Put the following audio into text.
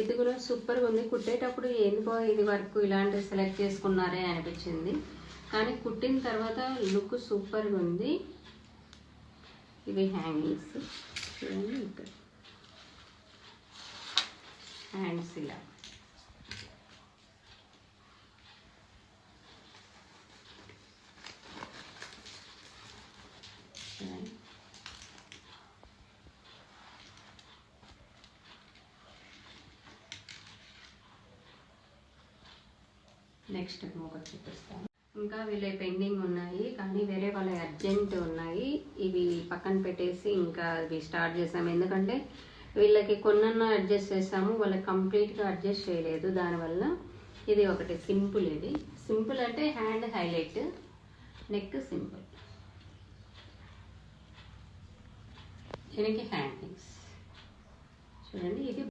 ఇది కూడా సూపర్గా ఉంది. కుట్టేటప్పుడు ఎందుకో ఇది వర్క్ ఇలాంటివి సెలెక్ట్ చేసుకున్నారే అనిపించింది, కానీ కుట్టిన తర్వాత లుక్ సూపర్గా ఉంది. ఇవి హ్యాంగింగ్స్ చూడండి, ఇక్కడ హ్యాండ్స్ ఇలా నెక్స్ట్ ఒకటి చూపిస్తాను. ఇంకా వీళ్ళే పెండింగ్ ఉన్నాయి, కానీ వేరే వాళ్ళ అర్జెంట్ ఉన్నాయి. ఇవి పక్కన పెట్టేసి ఇంకా ఇవి స్టార్ట్ చేసాము. ఎందుకంటే వీళ్ళకి కొన్నన్నా అడ్జస్ట్ చేసాము, వాళ్ళకి కంప్లీట్గా అడ్జస్ట్ చేయలేదు. దానివల్ల ఇది ఒకటి సింపుల్. ఇది సింపుల్ అంటే హ్యాండ్ హైలైట్, నెక్ సింపుల్, దీనికి హ్యాంగింగ్స్ చూడండి. ఇది